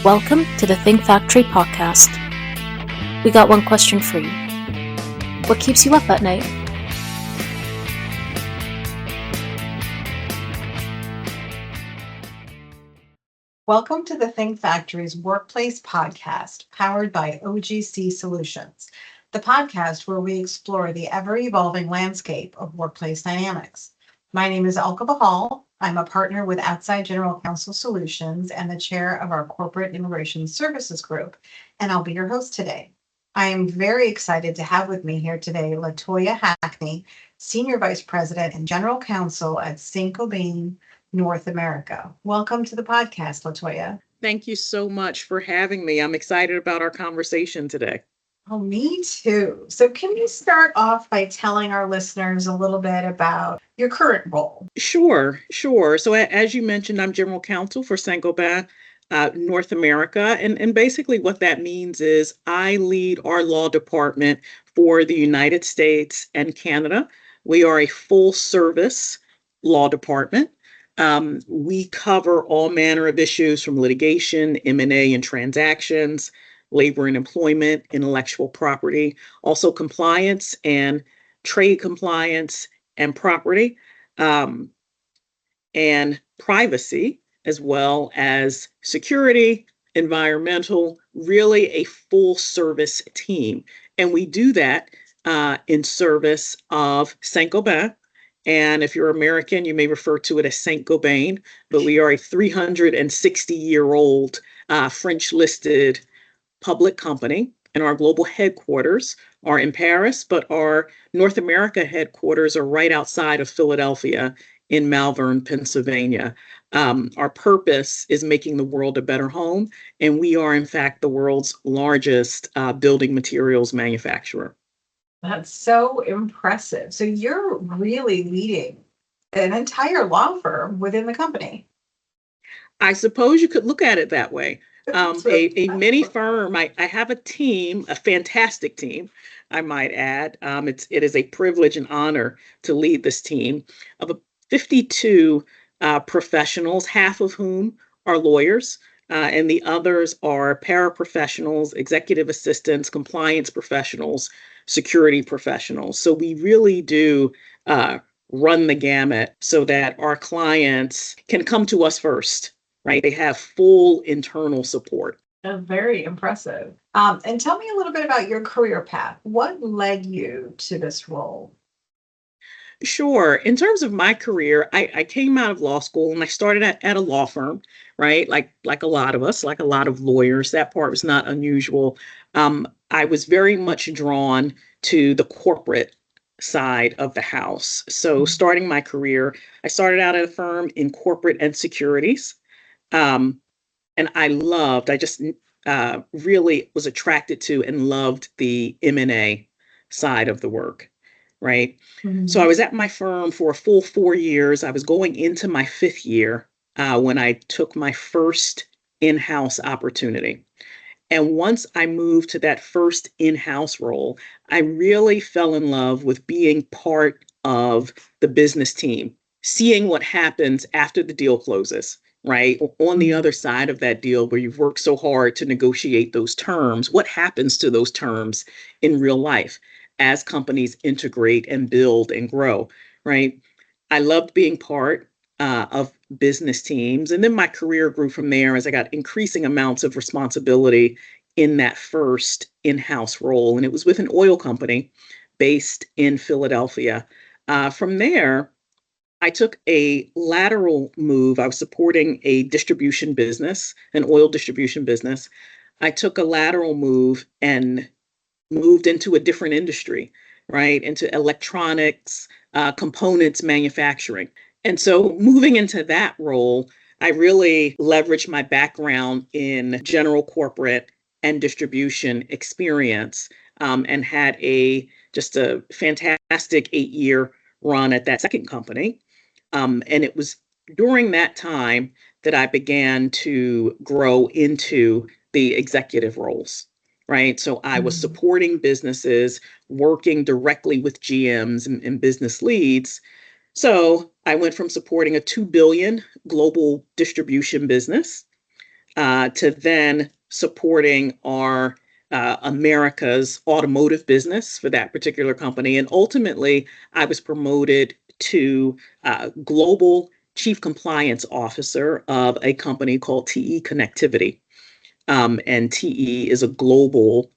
Welcome to the Think Factory podcast. We got one question for you. What keeps you up at night? Welcome to the Think Factory's Workplace Podcast, powered by OGC Solutions, the podcast where we explore the ever-evolving landscape of workplace dynamics. My name is Elka Bahal. I'm a partner with Outside General Counsel Solutions and the chair of our Corporate Immigration Services Group, and I'll be your host today. I am very excited to have with me here today La-Toya Hackney, Senior Vice President and General Counsel at Saint-Gobain, North America. Welcome to the podcast, La-Toya. Thank you so much for having me. I'm excited about our conversation today. Oh, me too. So can you start off by telling our listeners a little bit about your current role? Sure. So as you mentioned, I'm General Counsel for Saint-Gobain, North America. And basically what that means is I lead our law department for the United States and Canada. We are a full service law department. We cover all manner of issues from litigation, M&A and transactions, labor and employment, intellectual property, also compliance and trade compliance and property, and privacy, as well as security, environmental, really a full service team. And we do that in service of Saint-Gobain. And if you're American, you may refer to it as Saint-Gobain, but we are a 360-year-old French-listed public company, and our global headquarters are in Paris, but our North America headquarters are right outside of Philadelphia in Malvern, Pennsylvania. Our purpose is making the world a better home, and we are, in fact, the world's largest building materials manufacturer. That's so impressive. So you're really leading an entire law firm within the company. I suppose you could look at it that way. A mini firm. I have a team, a fantastic team, I might add. It is a privilege and honor to lead this team of 52 professionals, half of whom are lawyers, and the others are paraprofessionals, executive assistants, compliance professionals, security professionals. So we really do run the gamut so that our clients can come to us first. Right? They have full internal support. Very impressive. And tell me a little bit about your career path. What led you to this role? Sure. In terms of my career, I came out of law school and I started at a law firm, right? Like a lot of us, like a lot of lawyers. That part was not unusual. I was very much drawn to the corporate side of the house. So starting my career, I started out at a firm in corporate and securities. And I just really was attracted to and loved the M&A side of the work, right? Mm-hmm. So I was at my firm for a full 4 years. I was going into my 5th year when I took my first in-house opportunity. And once I moved to that first in-house role, I really fell in love with being part of the business team, seeing what happens after the deal closes. Right? On the other side of that deal where you've worked so hard to negotiate those terms, what happens to those terms in real life as companies integrate and build and grow, right? I loved being part of business teams. And then my career grew from there as I got increasing amounts of responsibility in that first in-house role. And it was with an oil company based in Philadelphia. From there, I took a lateral move. I was supporting a distribution business, an oil distribution business. I took a lateral move and moved into a different industry, right? Into electronics, components manufacturing. And so moving into that role, I really leveraged my background in general corporate and distribution experience, and had just a fantastic 8-year run at that second company. And it was during that time that I began to grow into the executive roles, right? So I was supporting businesses, working directly with GMs and business leads. So I went from supporting a $2 billion global distribution business to then supporting our America's automotive business for that particular company. And ultimately, I was promoted to global chief compliance officer of a company called TE Connectivity. And TE is a global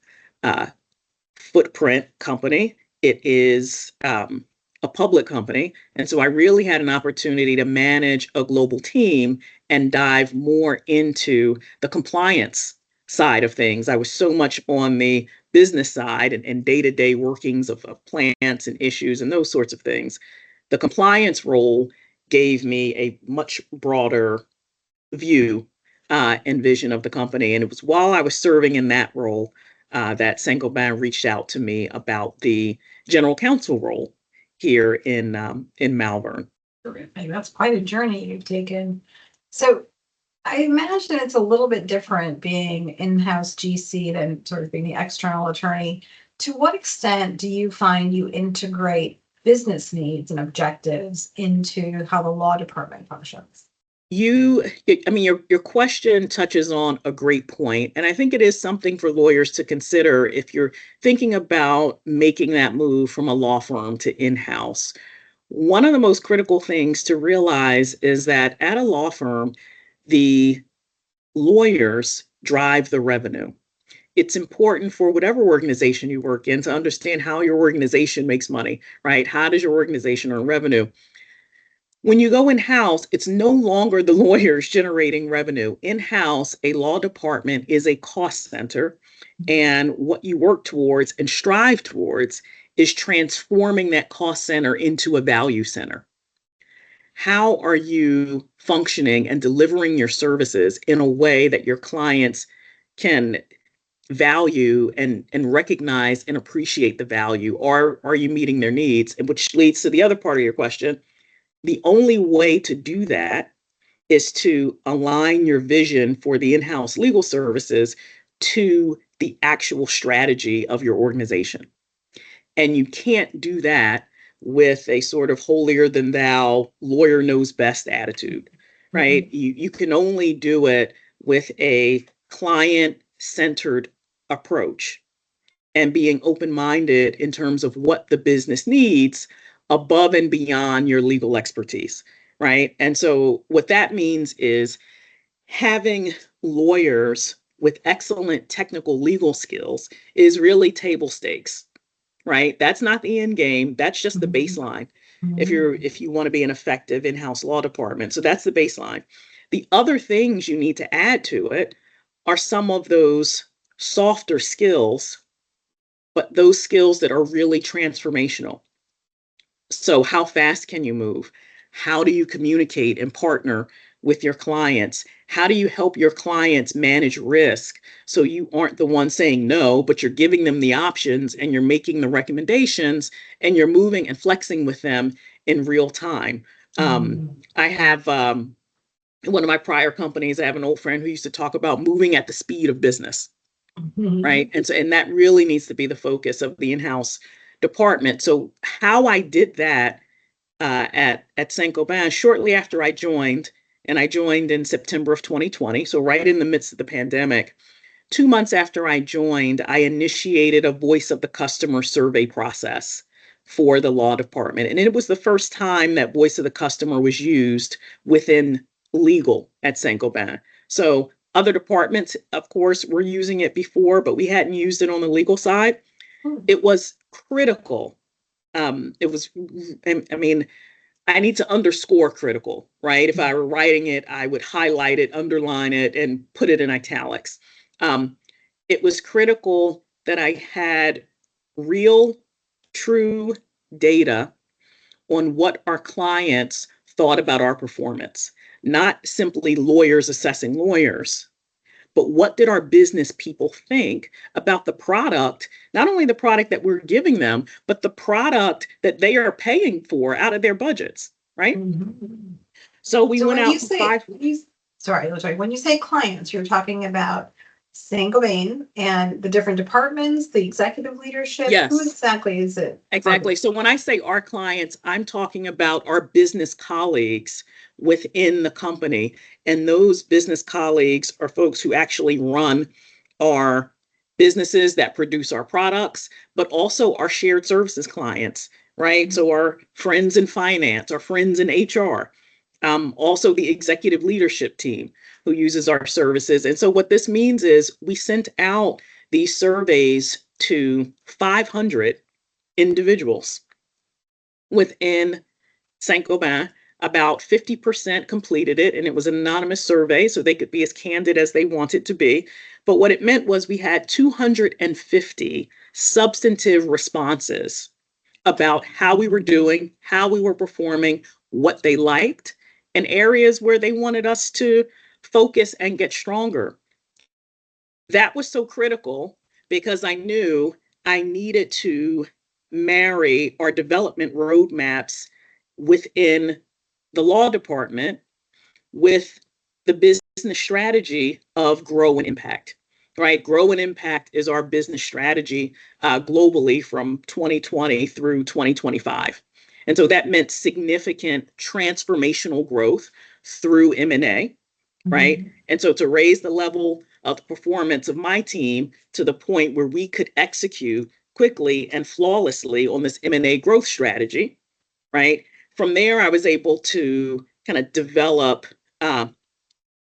footprint company. It is a public company. And so I really had an opportunity to manage a global team and dive more into the compliance side of things. I was so much on the business side and day-to-day workings of plants and issues and those sorts of things. The compliance role gave me a much broader view and vision of the company. And it was while I was serving in that role that Saint-Gobain reached out to me about the general counsel role here in Malvern. Terrific. That's quite a journey you've taken. So I imagine it's a little bit different being in-house GC than sort of being the external attorney. To what extent do you find you integrate business needs and objectives into how the law department functions? Your question touches on a great point, and I think it is something for lawyers to consider if you're thinking about making that move from a law firm to in-house. One of the most critical things to realize is that at a law firm, the lawyers drive the revenue. It's important for whatever organization you work in to understand how your organization makes money, right? How does your organization earn revenue? When you go in-house, it's no longer the lawyers generating revenue. In-house, a law department is a cost center, and what you work towards and strive towards is transforming that cost center into a value center. How are you functioning and delivering your services in a way that your clients can value and recognize and appreciate the value? Are you meeting their needs? And which leads to the other part of your question. The only way to do that is to align your vision for the in-house legal services to the actual strategy of your organization. And you can't do that with a sort of holier than thou, lawyer knows best attitude, right? Mm-hmm. You can only do it with a client-centered approach and being open-minded in terms of what the business needs above and beyond your legal expertise, right? And so what that means is having lawyers with excellent technical legal skills is really table stakes, right? That's not the end game. That's just the baseline if you want to be an effective in-house law department. So that's the baseline. The other things you need to add to it are some of those softer skills, but those skills that are really transformational. So how fast can you move? How do you communicate and partner with your clients? How do you help your clients manage risk so you aren't the one saying no, but you're giving them the options and you're making the recommendations and you're moving and flexing with them in real time? I have one of my prior companies, I have an old friend who used to talk about moving at the speed of business, right? And that really needs to be the focus of the in-house department. So how I did that at Saint-Gobain shortly after I joined, and I joined in September of 2020, so right in the midst of the pandemic. 2 months after I joined, I initiated a voice of the customer survey process for the law department. And it was the first time that voice of the customer was used within legal at Saint-Gobain. So other departments, of course, were using it before, but we hadn't used it on the legal side. It was critical. I need to underscore critical, right? If I were writing it, I would highlight it, underline it, and put it in italics. It was critical that I had real, true data on what our clients thought about our performance, not simply lawyers assessing lawyers. But what did our business people think about the product, not only the product that we're giving them, but the product that they are paying for out of their budgets, right? Mm-hmm. So we went out Sorry, when you say clients, you're talking about Saint-Gobain and the different departments, the executive leadership? Who Yes, exactly is it? exactly. So when I say our clients, I'm talking about our business colleagues within the company. And those business colleagues are folks who actually run our businesses that produce our products, but also our shared services clients, right? So our friends in finance, our friends in HR, also the executive leadership team who uses our services. And so what this means is we sent out these surveys to 500 individuals within Saint-Gobain. About 50% completed it, and it was an anonymous survey, so they could be as candid as they wanted to be. But what it meant was we had 250 substantive responses about how we were doing, how we were performing, what they liked, and areas where they wanted us to focus and get stronger. That was so critical because I knew I needed to marry our development roadmaps within the law department with the business strategy of grow and impact, right? Grow and impact is our business strategy globally from 2020 through 2025. And so that meant significant transformational growth through M&A, right? Mm-hmm. And so to raise the level of the performance of my team to the point where we could execute quickly and flawlessly on this M&A growth strategy, right? From there, I was able to kind of develop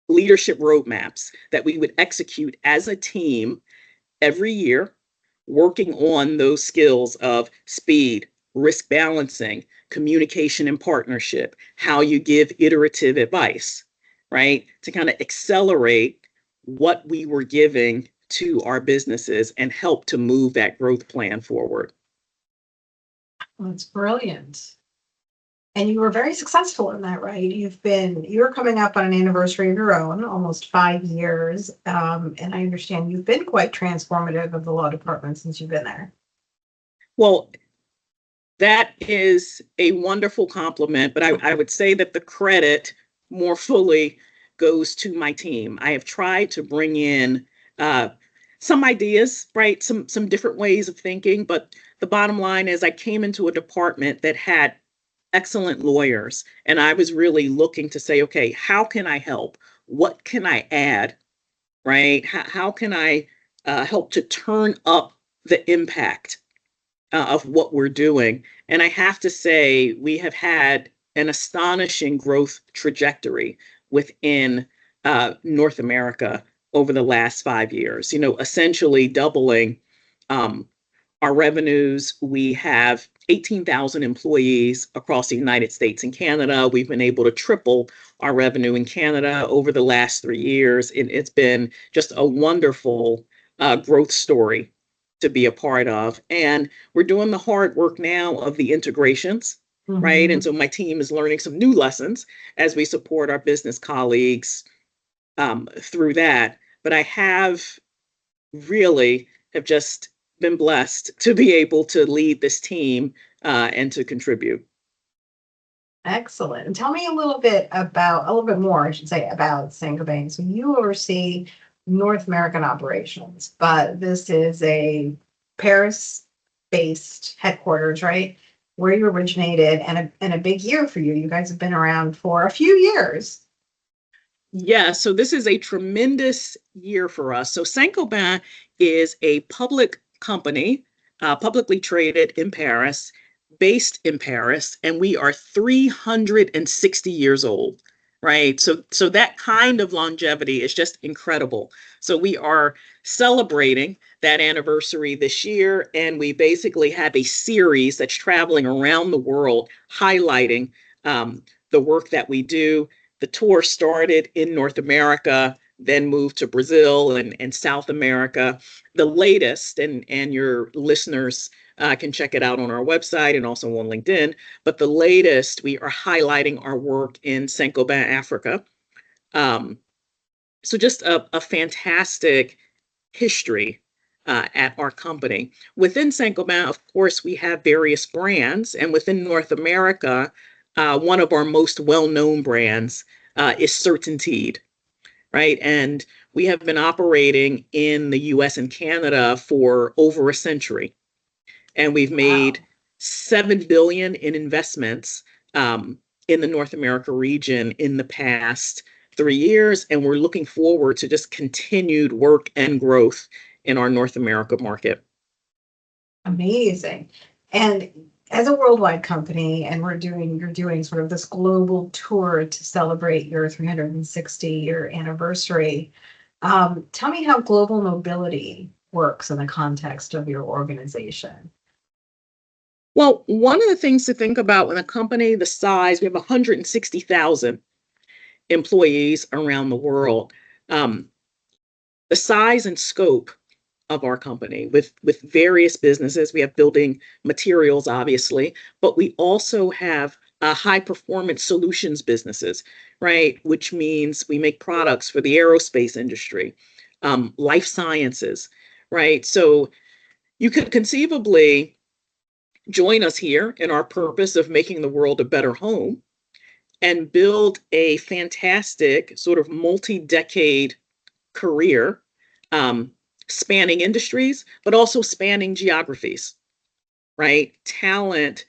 leadership roadmaps that we would execute as a team every year, working on those skills of speed, risk balancing, communication and partnership, how you give iterative advice, right? To kind of accelerate what we were giving to our businesses and help to move that growth plan forward. That's brilliant. And you were very successful in that, right? You're coming up on an anniversary of your own, almost 5 years. And I understand you've been quite transformative of the law department since you've been there. Well, that is a wonderful compliment, but I would say that the credit more fully goes to my team. I have tried to bring in some ideas, right? Some different ways of thinking, but the bottom line is I came into a department that had excellent lawyers, and I was really looking to say, okay, how can I help? What can I add, right? How can I help to turn up the impact of what we're doing? And I have to say, we have had an astonishing growth trajectory within North America over the last 5 years, essentially doubling our revenues. We have 18,000 employees across the United States and Canada. We've been able to triple our revenue in Canada over the last 3 years. It's been just a wonderful growth story to be a part of. And we're doing the hard work now of the integrations, mm-hmm. right? And so my team is learning some new lessons as we support our business colleagues through that. But I have just been blessed to be able to lead this team and to contribute. Excellent. And tell me a little bit more, I should say, about Saint-Gobain. So you oversee North American operations, but this is a Paris-based headquarters, right? Where you originated, and a big year for you. You guys have been around for a few years. Yeah, so this is a tremendous year for us. So Saint-Gobain is a public company, publicly traded in Paris, based in Paris, and we are 360 years old, right? So that kind of longevity is just incredible. So we are celebrating that anniversary this year, and we basically have a series that's traveling around the world highlighting the work that we do. The tour started in North America, then moved to Brazil and South America. The latest, and your listeners can check it out on our website and also on LinkedIn, but the latest, we are highlighting our work in Saint-Gobain, Africa. So just a fantastic history at our company. Within Saint-Gobain, of course, we have various brands, and within North America, one of our most well-known brands is CertainTeed, right? And we have been operating in the US and Canada for over a century. And we've made 7 billion in investments in the North America region in the past 3 years. And we're looking forward to just continued work and growth in our North America market. Amazing. And as a worldwide company, and you're doing sort of this global tour to celebrate your 360-year anniversary. Tell me how global mobility works in the context of your organization. Well, one of the things to think about when a company the size, we have 160,000 employees around the world. The size and scope of our company with various businesses. We have building materials, obviously, but we also have high performance solutions businesses, right? Which means we make products for the aerospace industry, life sciences, right? So you could conceivably join us here in our purpose of making the world a better home and build a fantastic sort of multi-decade career, spanning industries, but also spanning geographies, right? Talent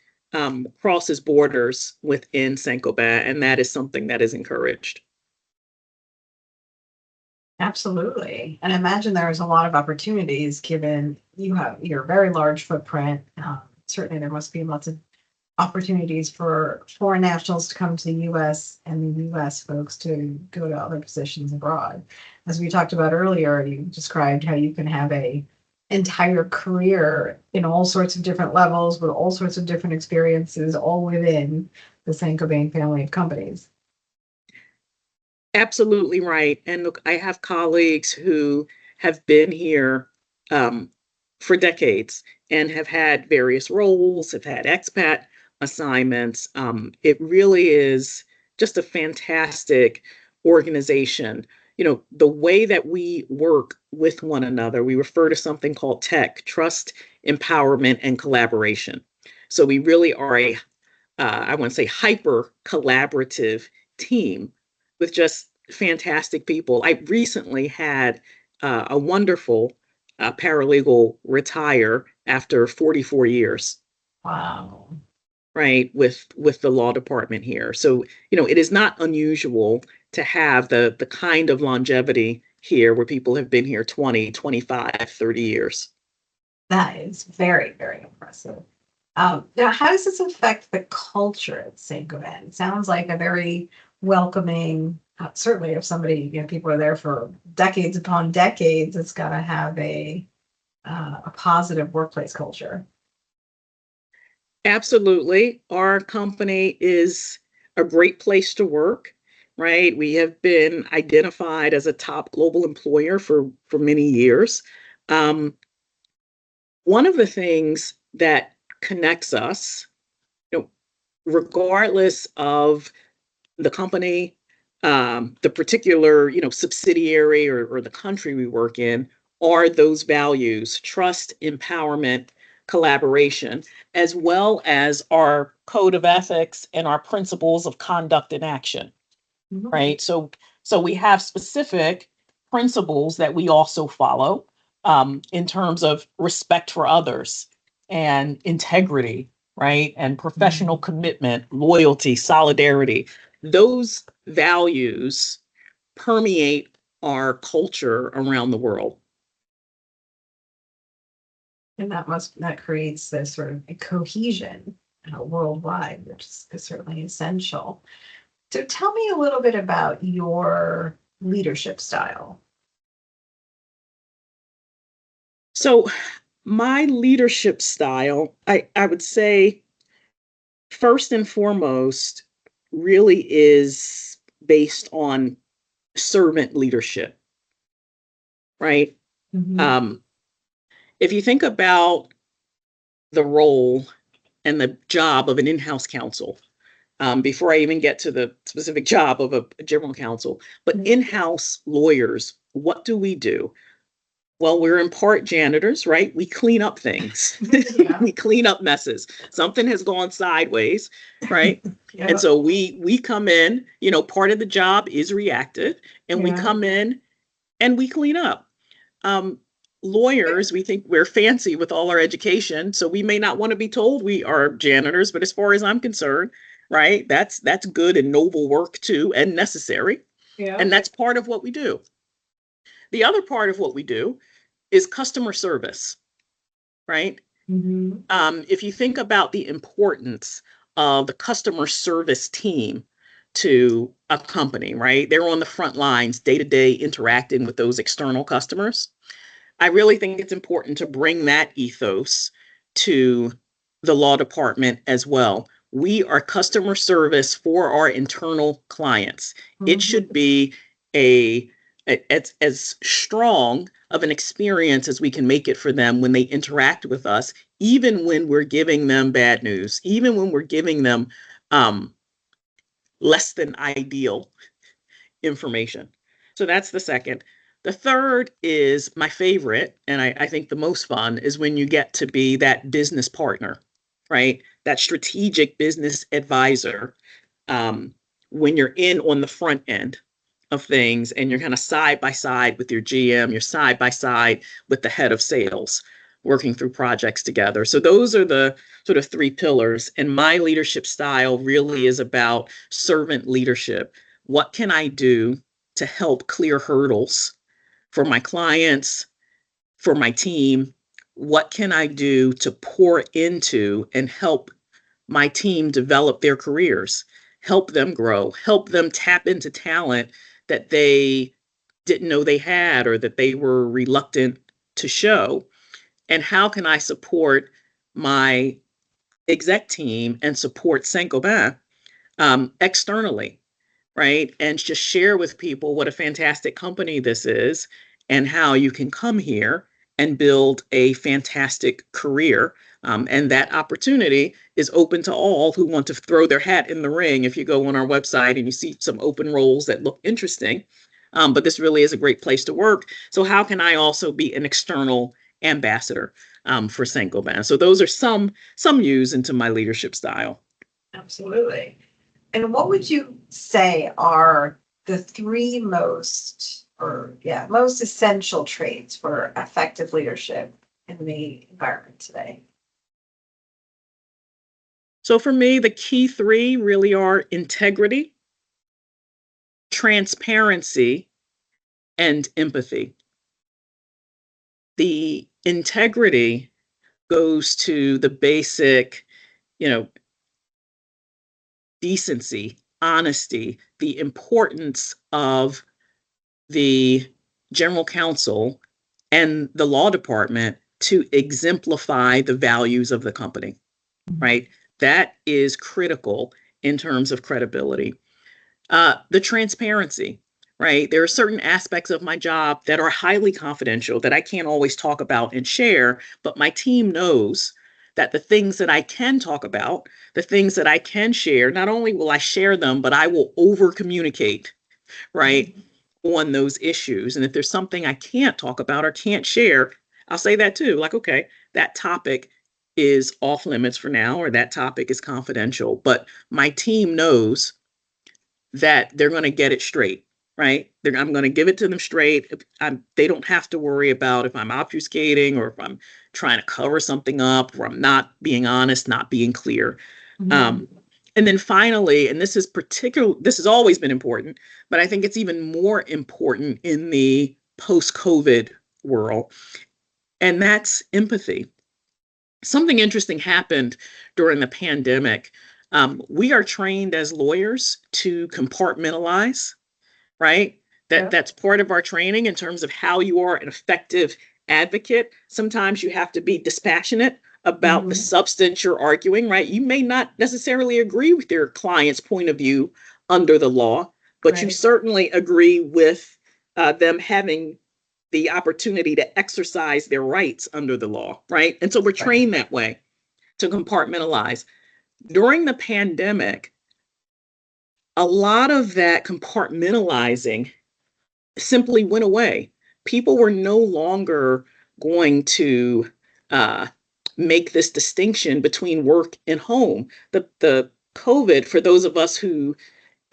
crosses borders within Saint-Gobain, and that is something that is encouraged. Absolutely. And I imagine there's a lot of opportunities given you have your very large footprint. Certainly there must be lots of opportunities for foreign nationals to come to the US and the US folks to go to other positions abroad. As we talked about earlier, you described how you can have a entire career in all sorts of different levels with all sorts of different experiences, all within the Saint-Gobain family of companies. Absolutely right. And look, I have colleagues who have been here for decades and have had various roles, have had expat assignments. It really is just a fantastic organization. You know, the way that we work with one another, we refer to something called TEC, trust, empowerment, and collaboration. So we really are I want to say, hyper collaborative team with just fantastic people. I recently had a wonderful paralegal retire after 44 years. Wow. Right, with the law department here. So, you know, it is not unusual to have the kind of longevity here where people have been here 20, 25, 30 years. That is very, very impressive. Now, how does this affect the culture at Saint-Gobain? It sounds like a very welcoming, certainly if somebody, people are there for decades upon decades, it's got to have a positive workplace culture. Absolutely. Our company is a great place to work, right? We have been identified as a top global employer for many years. One of the things that connects us, regardless of the company, the particular, subsidiary or the country we work in, are those values: trust, empowerment, collaboration, as well as our code of ethics and our principles of conduct and action, right? So we have specific principles that we also follow in terms of respect for others and integrity, right? And professional commitment, loyalty, solidarity. Those values permeate our culture around the world. And that creates this sort of a cohesion worldwide, which is certainly essential. So tell me a little bit about your leadership style. So my leadership style, I would say, first and foremost, really is based on servant leadership, right? Mm-hmm. If you think about the role and the job of an in-house counsel, before I even get to the specific job of a general counsel, but in-house lawyers, what do we do? Well, we're in part janitors, right? We clean up things. Yeah. We clean up messes. Something has gone sideways, right? Yeah. And so we come in, part of the job is reactive, and we Yeah. come in and we clean up. Um, Lawyers, we think we're fancy with all our education, so we may not want to be told we are janitors, but as far as I'm concerned, right, that's good and noble work too, and necessary. Yeah. And that's part of what we do. The other part of what we do is customer service, right? If you think about the importance of the customer service team to a company, right? They're on the front lines day to day interacting with those external customers. I really think it's important to bring that ethos to the law department as well. We are customer service for our internal clients. It should be as strong of an experience as we can make it for them when they interact with us, even when we're giving them bad news, even when we're giving them less than ideal information. So that's the second. The third is my favorite, and I think the most fun, is when you get to be that business partner, right? That strategic business advisor, when you're in on the front end of things and you're kind of side by side with your GM, you're side by side with the head of sales, working through projects together. So those are the sort of three pillars. And my leadership style really is about servant leadership. What can I do to help clear hurdles for my clients, for my team? What can I do to pour into and help my team develop their careers, help them grow, help them tap into talent that they didn't know they had or that they were reluctant to show? And how can I support my exec team and support Saint-Gobain externally, right? And just share with people what a fantastic company this is and how you can come here and build a fantastic career. And that opportunity is open to all who want to throw their hat in the ring. If you go on our website and you see some open roles that look interesting, but this really is a great place to work. So how can I also be an external ambassador for Saint-Gobain? So those are some views into my leadership style. Absolutely. And what would you say are the three most essential traits for effective leadership in the environment today? So for me, the key three really are integrity, transparency, and empathy. The integrity goes to the basic, decency, honesty, the importance of the general counsel and the law department to exemplify the values of the company, right? That is critical in terms of credibility. The transparency, right? There are certain aspects of my job that are highly confidential that I can't always talk about and share, but my team knows that the things that I can talk about, the things that I can share, not only will I share them, but I will over communicate, right, on those issues. And if there's something I can't talk about or can't share, I'll say that too. Like, okay, that topic is off limits for now, or that topic is confidential, but my team knows that they're going to get it straight, right? I'm going to give it to them straight. They don't have to worry about if I'm obfuscating or if I'm trying to cover something up or I'm not being honest, not being clear. And then finally, and this has always been important, but I think it's even more important in the post-COVID world, and that's empathy. Something interesting happened during the pandemic. We are trained as lawyers to compartmentalize, right? That's part of our training in terms of how you are an effective advocate. Sometimes you have to be dispassionate about the substance you're arguing, right? You may not necessarily agree with your client's point of view under the law, but you certainly agree with them having the opportunity to exercise their rights under the law, right? And so we're trained that way to compartmentalize. During the pandemic, a lot of that compartmentalizing simply went away. People were no longer going to make this distinction between work and home. The COVID, for those of us who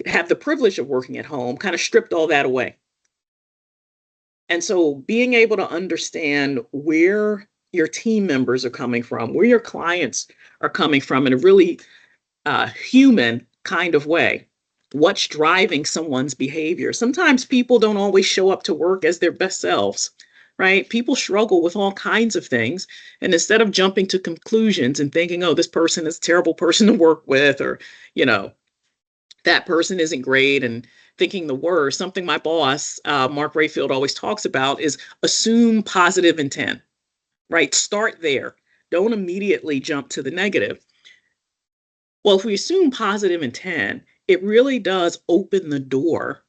have the privilege of working at home, kind of stripped all that away. And so being able to understand where your team members are coming from, where your clients are coming from in a really human kind of way. What's driving someone's behavior? Sometimes people don't always show up to work as their best selves, right? People struggle with all kinds of things. And instead of jumping to conclusions and thinking, oh, this person is a terrible person to work with, or, that person isn't great, and thinking the worst, something my boss, Mark Rayfield, always talks about is assume positive intent, right? Start there. Don't immediately jump to the negative. Well, if we assume positive intent, it really does open the door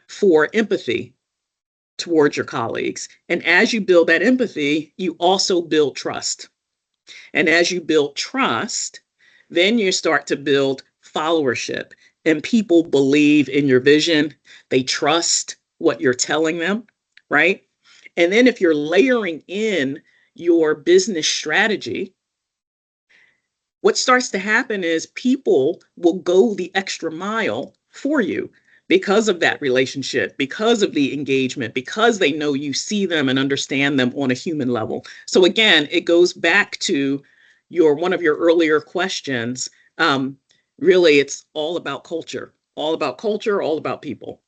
for empathy towards your colleagues. And as you build that empathy, you also build trust. And as you build trust, then you start to build followership. And people believe in your vision. They trust what you're telling them, right? And then if you're layering in your business strategy, what starts to happen is people will go the extra mile for you because of that relationship, because of the engagement, because they know you see them and understand them on a human level. So again, it goes back to one of your earlier questions. Really, it's all about culture, all about culture, all about people.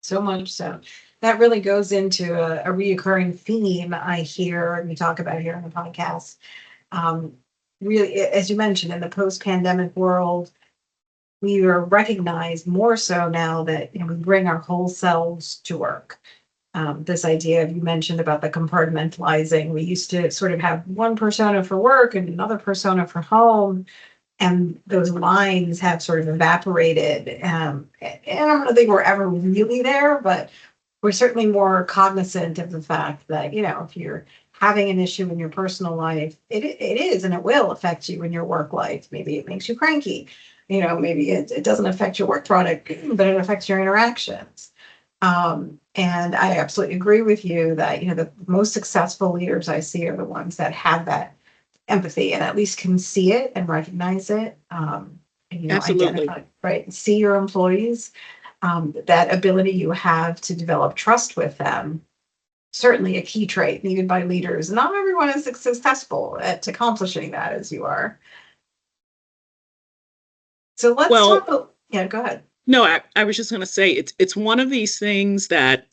So much so. That really goes into a reoccurring theme I hear and we talk about here on the podcast. Really, as you mentioned, in the post-pandemic world, we are recognized more so now that we bring our whole selves to work. This idea you mentioned about the compartmentalizing, we used to sort of have one persona for work and another persona for home, and those lines have sort of evaporated. And I don't think we're ever really there, but we're certainly more cognizant of the fact that, if you're having an issue in your personal life, it is and it will affect you in your work life. Maybe it makes you cranky. Maybe it doesn't affect your work product, but it affects your interactions. And I absolutely agree with you that, the most successful leaders I see are the ones that have that empathy and at least can see it and recognize it. And, Absolutely. identify, right? See your employees. That ability you have to develop trust with them, certainly a key trait needed by leaders. Not everyone is successful at accomplishing that as you are. So let's talk about, yeah, go ahead. No, I was just going to say it's one of these things that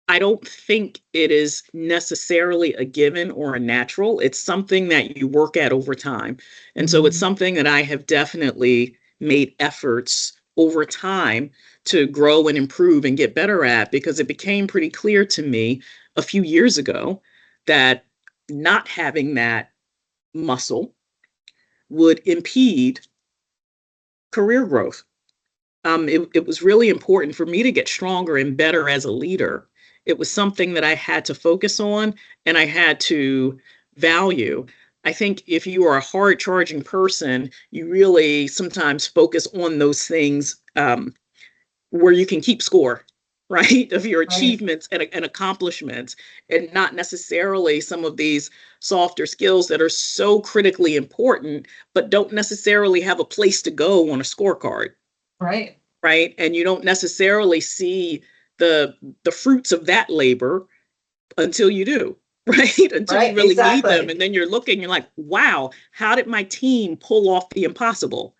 I don't think it is necessarily a given or a natural. It's something that you work at over time. And so it's something that I have definitely made efforts over time to grow and improve and get better at, because it became pretty clear to me a few years ago that not having that muscle would impede career growth. It was really important for me to get stronger and better as a leader. It was something that I had to focus on and I had to value. I think if you are a hard charging person, you really sometimes focus on those things where you can keep score, right, of your achievements and accomplishments, and not necessarily some of these softer skills that are so critically important, but don't necessarily have a place to go on a scorecard. Right. Right. And you don't necessarily see the fruits of that labor until you do, right? Until you really need them. And then you're looking, you're like, wow, how did my team pull off the impossible?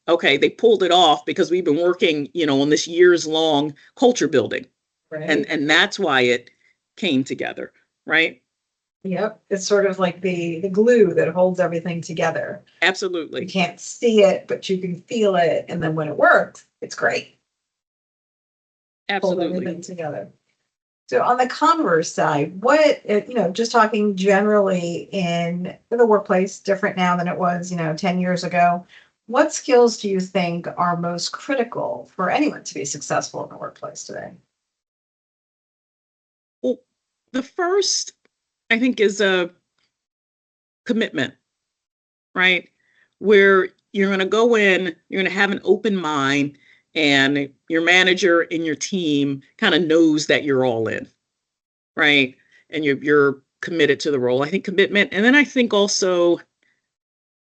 Okay, they pulled it off because we've been working, on this years long culture building. Right. And that's why it came together, right? Yep. It's sort of like the glue that holds everything together. Absolutely. You can't see it, but you can feel it. And then when it works, it's great. Absolutely. Hold everything together. So on the converse side, what, just talking generally in the workplace, different now than it was, 10 years ago, what skills do you think are most critical for anyone to be successful in the workplace today? Well, the first, I think, is a commitment, right? Where you're going to go in, you're going to have an open mind, and your manager and your team kind of knows that you're all in, right? And you're committed to the role. I think commitment. And then I think also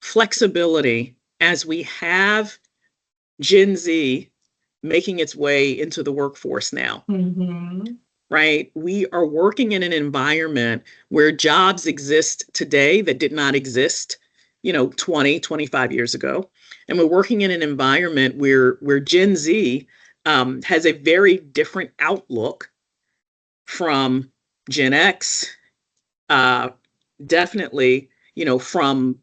flexibility, as we have Gen Z making its way into the workforce now. Mm-hmm. Right? We are working in an environment where jobs exist today that did not exist, 20, 25 years ago. And we're working in an environment where Gen Z has a very different outlook from Gen X, definitely, from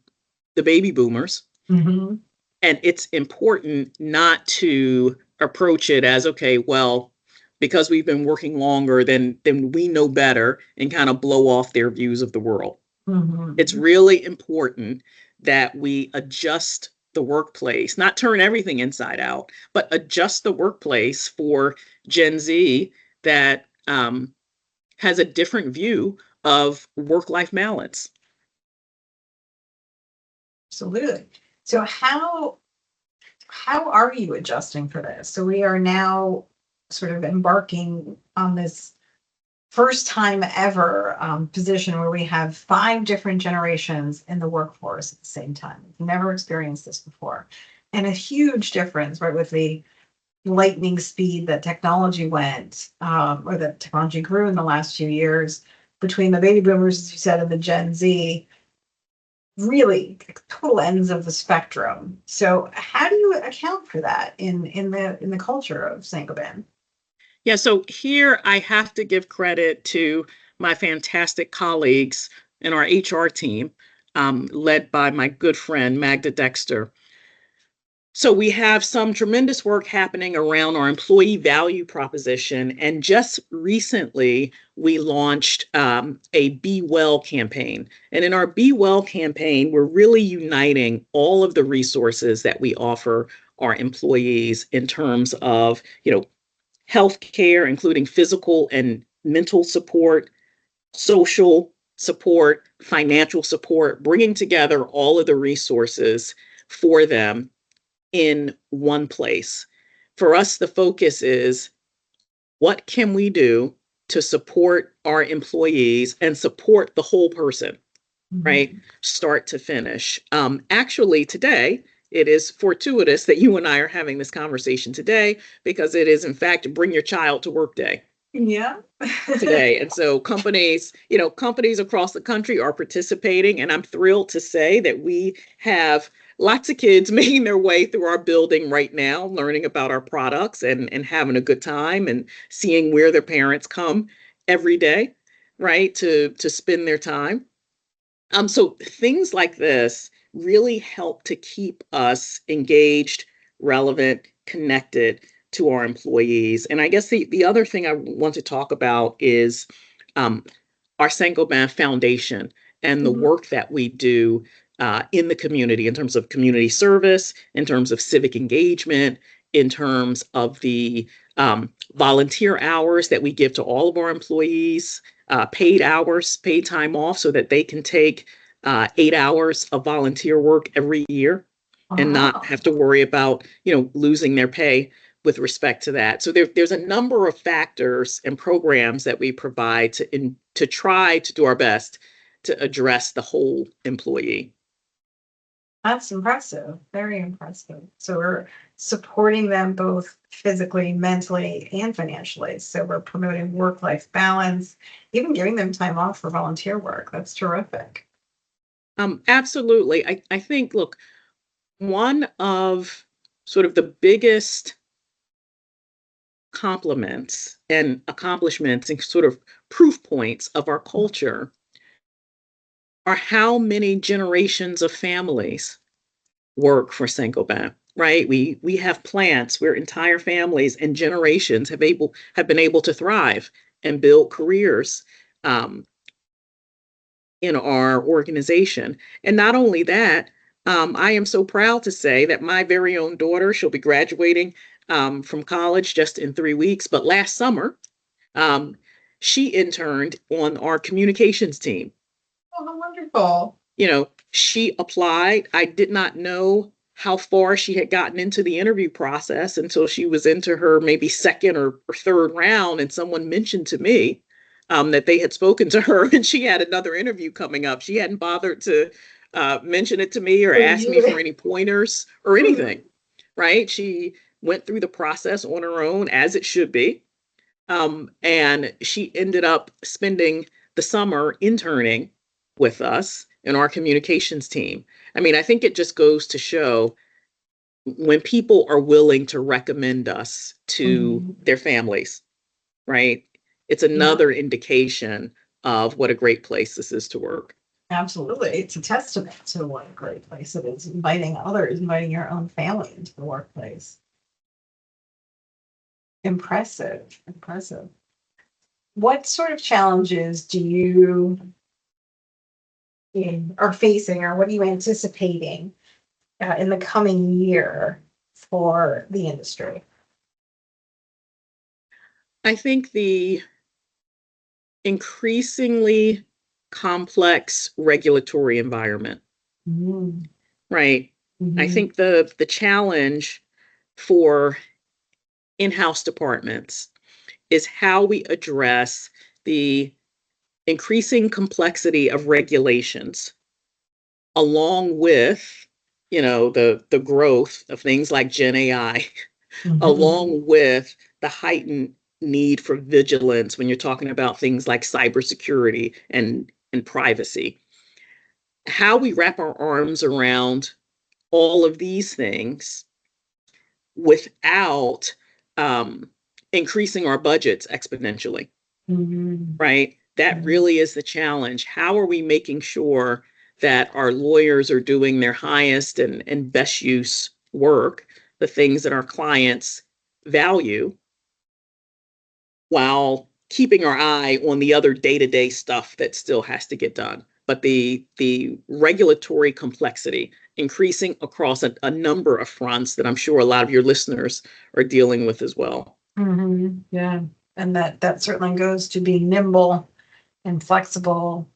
the baby boomers. Mm-hmm. And it's important not to approach it as, okay, well, because we've been working longer, then we know better, and kind of blow off their views of the world. Mm-hmm. It's really important that we adjust the workplace, not turn everything inside out, but adjust the workplace for Gen Z that has a different view of work-life balance. Absolutely. So how are you adjusting for this? So we are now sort of embarking on this first time ever position where we have 5 different generations in the workforce at the same time. We've never experienced this before. And a huge difference, right, with the lightning speed that technology went, or that technology grew in the last few years between the baby boomers, as you said, and the Gen Z, really total ends of the spectrum. So how do you account for that in the culture of Saint-Gobain? Yeah, so here I have to give credit to my fantastic colleagues in our HR team, led by my good friend Magda Dexter. So we have some tremendous work happening around our employee value proposition. And just recently, we launched a Be Well campaign. And in our Be Well campaign, we're really uniting all of the resources that we offer our employees in terms of, healthcare, including physical and mental support, social support, financial support, bringing together all of the resources for them in one place. For us, the focus is, what can we do to support our employees and support the whole person, right? Start to finish. Actually, today, it is fortuitous that you and I are having this conversation today, because it is, in fact, Bring Your Child to Work Day. Yeah. Today. And so companies across the country are participating. And I'm thrilled to say that we have lots of kids making their way through our building right now, learning about our products and having a good time and seeing where their parents come every day, right, to spend their time. So things like this really help to keep us engaged, relevant, connected to our employees. And I guess the other thing I want to talk about is our Saint-Gobain Foundation and the work that we do in the community in terms of community service, in terms of civic engagement, in terms of the volunteer hours that we give to all of our employees, paid hours, paid time off, so that they can take 8 hours of volunteer work every year and not have to worry about, losing their pay with respect to that. So there's a number of factors and programs that we provide to try to do our best to address the whole employee. That's impressive. Very impressive. So we're supporting them both physically, mentally, and financially. So we're promoting work-life balance, even giving them time off for volunteer work. That's terrific. Absolutely. I think, look, one of sort of the biggest compliments and accomplishments and sort of proof points of our culture are how many generations of families work for Saint-Gobain, right? We have plants where entire families and generations have been able to thrive and build careers in our organization. And not only that, I am so proud to say that my very own daughter, she'll be graduating from college just in 3 weeks, but last summer, she interned on our communications team. Oh, how wonderful. She applied. I did not know how far she had gotten into the interview process until she was into her maybe second or third round, and someone mentioned to me that they had spoken to her and she had another interview coming up. She hadn't bothered to mention it to me or ask me for any pointers or anything, right? She went through the process on her own, as it should be. And she ended up spending the summer interning with us in our communications team. I mean, I think it just goes to show when people are willing to recommend us to Mhm. their families, right? It's Yeah, another indication of what a great place this is to work. absolutely. It's a testament to what a great place it is, inviting others, inviting your own family into the workplace. Impressive, impressive. What sort of challenges do you are facing, or what are you anticipating in the coming year for the industry? I think the increasingly complex regulatory environment, Mm, right? I mhm, think the challenge for in-house departments is how we address the increasing complexity of regulations along with the growth of things like Gen AI, mhm. along with the heightened need for vigilance when you're talking about things like cybersecurity and privacy. How we wrap our arms around all of these things without um, increasing our budgets exponentially, Mhm, right? That mhm. really is the challenge. How are we making sure that our lawyers are doing their highest and best use work, the things that our clients value, while keeping our eye on the other day-to-day stuff that still has to get done? But the regulatory complexity increasing across a number of fronts that I'm sure a lot of your listeners are dealing with as well. Mhm, yeah, and that certainly goes to being nimble and flexible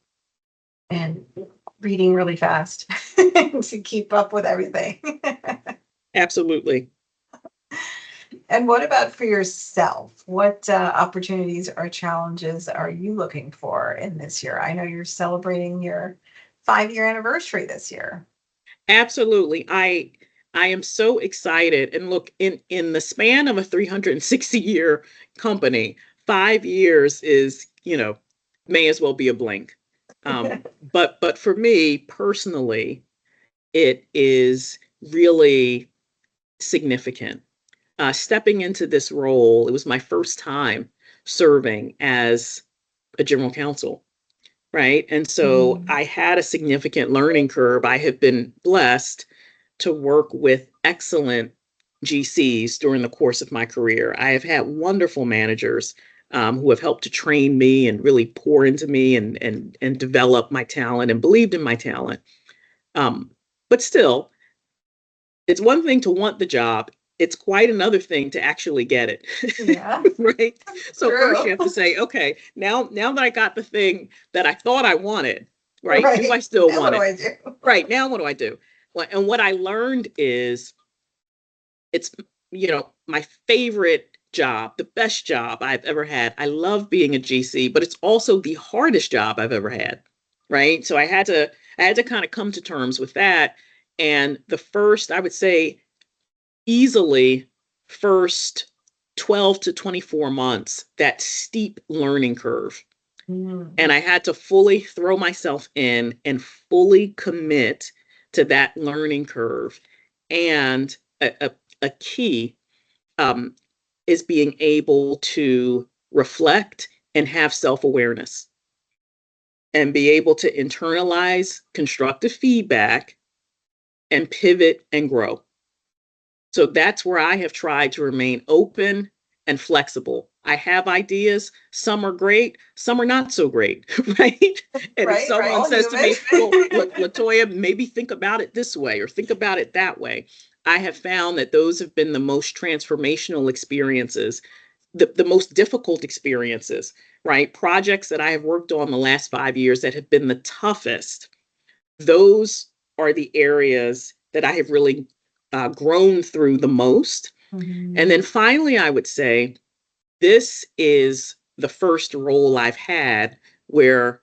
and reading really fast to keep up with everything. Absolutely. And what about for yourself? What opportunities or challenges are you looking for in this year? I know you're celebrating your 5-year anniversary this year. Absolutely. I am so excited. And look, in the span of a 360-year company, 5 years is, may as well be a blink. But for me personally, it is really significant. Stepping into this role, it was my first time serving as a general counsel, right? And so Mhm. I had a significant learning curve. I have been blessed to work with excellent GCs during the course of my career. I have had wonderful managers who have helped to train me and really pour into me and develop my talent and believed in my talent. Um, but still, it's one thing to want the job. It's quite another thing to actually get it. Yeah, Right? So first you true. have to say, okay, now that I got the thing that I thought I wanted, right? Do I Right. still Now what want do it? I do? Right. Now what do I do? Well, and what I learned is it's, my favorite job, the best job I've ever had. I love being a GC, but it's also the hardest job I've ever had. Right? So I had to kind of come to terms with that. And the first, I would say, easily first 12 to 24 months, that steep learning curve. Mm, And I had to fully throw myself in and fully commit to that learning curve. And a key um, is being able to reflect and have self awareness and be able to internalize constructive feedback and pivot and grow. So that's where I have tried to remain open and flexible. I have ideas. Some are great, some are not so great, right? And if right, right. someone All says to human. me, well, Latoya, maybe think about it this way or think about it that way, I have found that those have been the most transformational experiences, the most difficult experiences, right? Projects that I have worked on the last 5 years that have been the toughest, those are the areas that I have really grown through the most. And Mhm. then finally, I would say this is the first role I've had where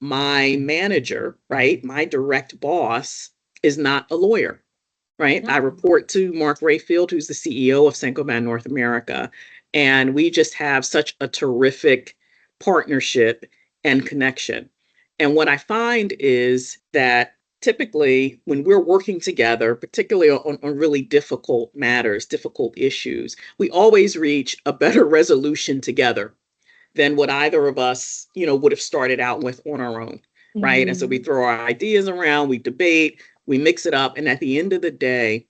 my manager, right, my direct boss, is not a lawyer. right? I report to Mark Rayfield, who's the CEO of Saint-Gobain North America. And we just have such a terrific partnership and connection. And what I find is that typically when we're working together, particularly on really difficult matters, difficult issues, we always reach a better resolution together than what either of us, would have started out with on our own, right? And so we throw our ideas around, we debate, we mix it up, and at the end of the day,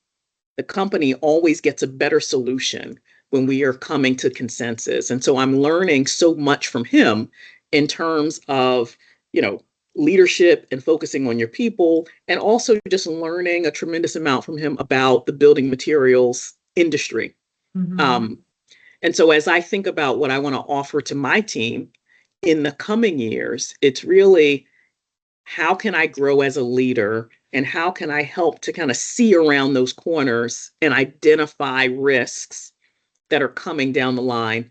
the company always gets a better solution when we are coming to consensus. And so I'm learning so much from him in terms of, leadership and focusing on your people, and also just learning a tremendous amount from him about the building materials industry. And so as I think about what I want to offer to my team in the coming years, it's really how can I grow as a leader and how can I help to kind of see around those corners and identify risks that are coming down the line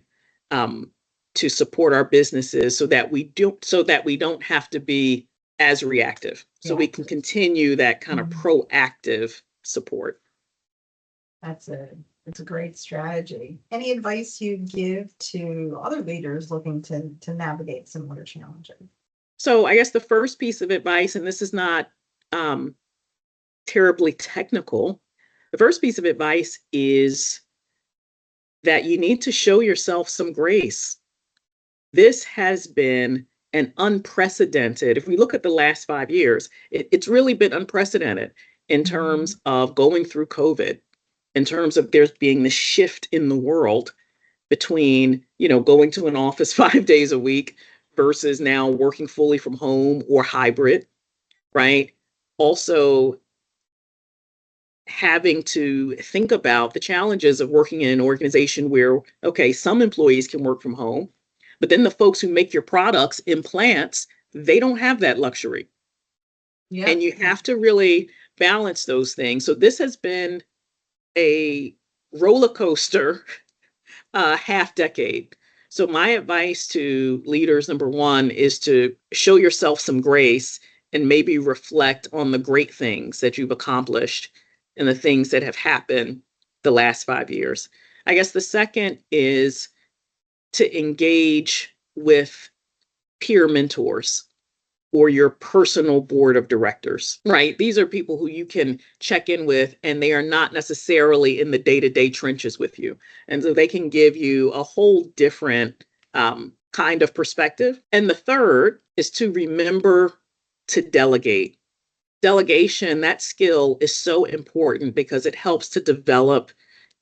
to support our businesses so that we don't have to be as reactive. So we can continue that kind of proactive support. It's a great strategy. Any advice you'd give to other leaders looking to navigate similar challenges? So I guess the first piece of advice, and this is not terribly technical, the first piece of advice is that you need to show yourself some grace. This has been an unprecedented, if we look at the last 5 years, it's really been unprecedented in terms of going through COVID, in terms of there's being this shift in the world between, going to an office 5 days a week versus now working fully from home or hybrid, right? Also, having to think about the challenges of working in an organization where, okay, some employees can work from home, but then the folks who make your products in plants, they don't have that luxury. Yeah. And you have to really balance those things. So this has been a roller coaster half decade. So my advice to leaders, number one, is to show yourself some grace and maybe reflect on the great things that you've accomplished and the things that have happened the last 5 years. I guess the second is to engage with peer mentors or your personal board of directors, right? These are people who you can check in with, and they are not necessarily in the day-to-day trenches with you. And so they can give you a whole different kind of perspective. And the third is to remember to delegate. Delegation, that skill is so important because it helps to develop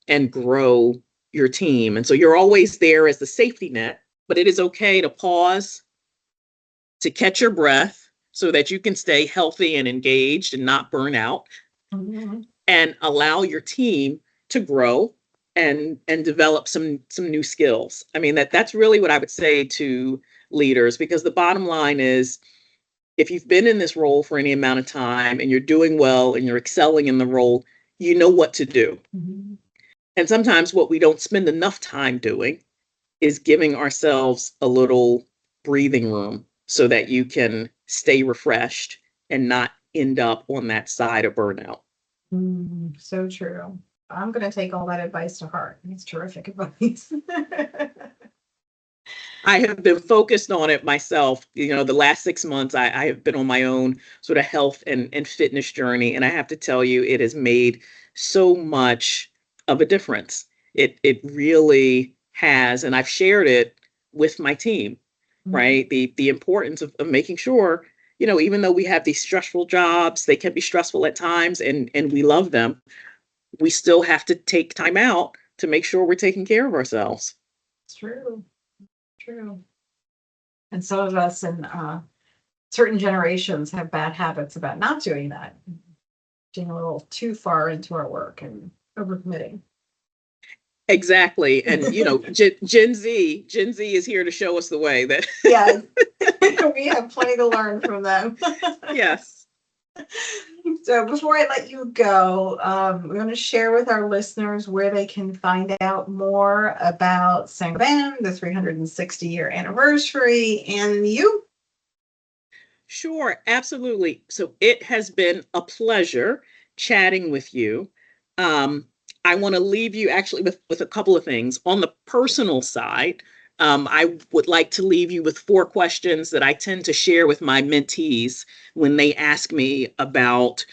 and grow your team. And so you're always there as the safety net, but it is okay to pause, to catch your breath so that you can stay healthy and engaged and not burn out, and allow your team to grow and develop some new skills. I mean, that's really what I would say to leaders, because the bottom line is, if you've been in this role for any amount of time and you're doing well and you're excelling in the role, you know what to do. And sometimes what we don't spend enough time doing is giving ourselves a little breathing room so that you can stay refreshed and not end up on that side of burnout. So true. I'm going to take all that advice to heart. It's terrific advice. I have been focused on it myself. The last 6 months, I have been on my own sort of health and fitness journey. And I have to tell you, it has made so much of a difference. It really has. And I've shared it with my team, right? The importance of making sure, even though we have these stressful jobs, they can be stressful at times and we love them, we still have to take time out to make sure we're taking care of ourselves. It's true. And some of us in certain generations have bad habits about not doing that, getting a little too far into our work and overcommitting. Exactly. And, Gen Z is here to show us the way that. Yeah, we have plenty to learn from them. Yes. So before I let you go, we're going to share with our listeners where they can find out more about Saint-Gobain, the 360-year anniversary, and you. Sure, absolutely. So it has been a pleasure chatting with you. I want to leave you actually with a couple of things. On the personal side, I would like to leave you with 4 questions that I tend to share with my mentees when they ask me about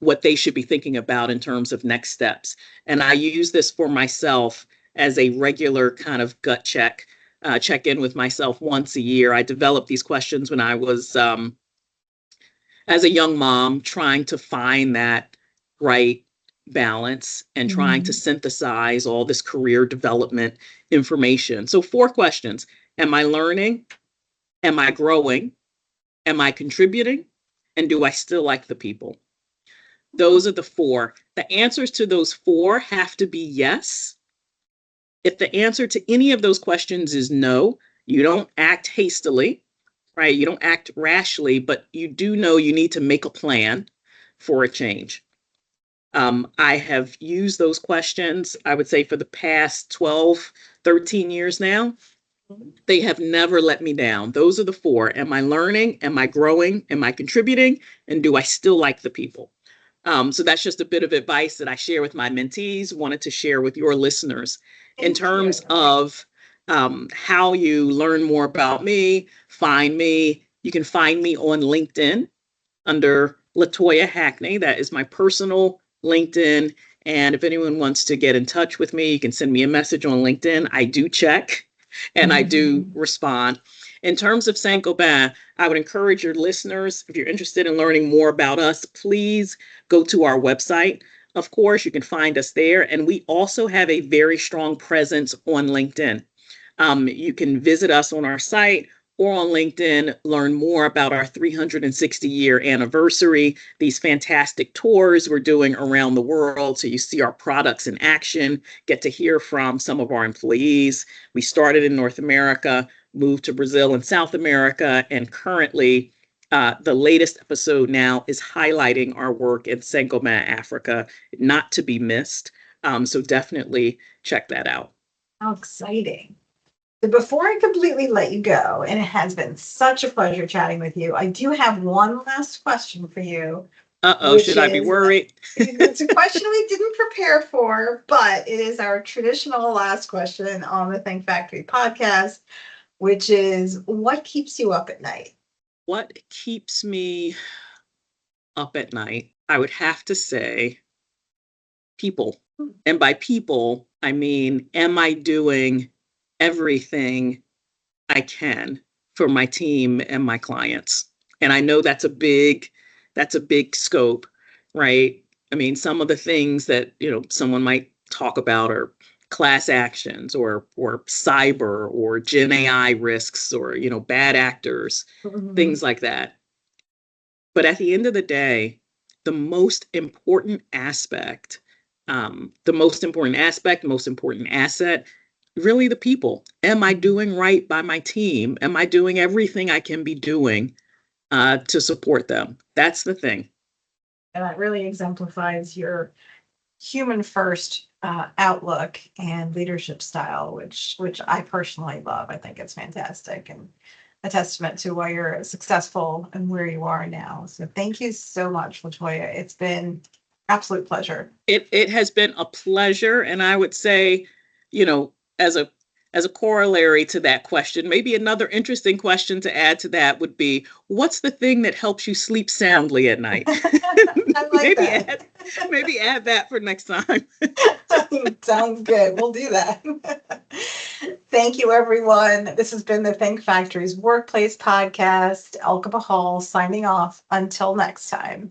what they should be thinking about in terms of next steps. And I use this for myself as a regular kind of gut check in with myself once a year. I developed these questions when I was, as a young mom, trying to find that right balance and trying to synthesize all this career development information. So 4 questions. Am I learning? Am I growing? Am I contributing? And do I still like the people? Those are the 4. The answers to those 4 have to be yes. If the answer to any of those questions is no, you don't act hastily, right? You don't act rashly, but you do know you need to make a plan for a change. I have used those questions, I would say, for the past 12, 13 years now. They have never let me down. Those are the 4. Am I learning? Am I growing? Am I contributing? And do I still like the people? So that's just a bit of advice that I share with my mentees, wanted to share with your listeners. In terms of how you learn more about me, find me, you can find me on LinkedIn under La-Toya Hackney. That is my personal LinkedIn. And if anyone wants to get in touch with me, you can send me a message on LinkedIn. I do check and I do respond. In terms of Saint-Gobain, I would encourage your listeners, if you're interested in learning more about us, please go to our website. Of course, you can find us there. And we also have a very strong presence on LinkedIn. You can visit us on our site or on LinkedIn, learn more about our 360-year anniversary, these fantastic tours we're doing around the world. So you see our products in action, get to hear from some of our employees. We started in North America, moved to Brazil and South America, and currently the latest episode now is highlighting our work in Saint-Gobain, Africa, not to be missed. So definitely check that out. How exciting. But before I completely let you go, and it has been such a pleasure chatting with you, I do have one last question for you. Uh-oh, should I be worried? It's a question we didn't prepare for, but it is our traditional last question on the Think Factory podcast, which is, what keeps you up at night? What keeps me up at night? I would have to say people. And by people, I mean, am I doing everything I can for my team and my clients? And I know that's a big scope, right? I mean, some of the things that, someone might talk about are class actions or cyber or Gen AI risks or, bad actors, things like that. But at the end of the day, the most important aspect, most important asset, really the people. Am I doing right by my team? Am I doing everything I can be doing to support them? That's the thing. And that really exemplifies your human first outlook and leadership style, which I personally love. I think it's fantastic and a testament to why you're successful and where you are now. So thank you so much, La-Toya. It's been absolute pleasure. It has been a pleasure, and I would say, as a corollary to that question, maybe another interesting question to add to that would be, what's the thing that helps you sleep soundly at night? I like that. Maybe add that for next time. Sounds good. We'll do that. Thank you, everyone. This has been the Think Factory's Workplace Podcast. Elka Bahal signing off. Until next time.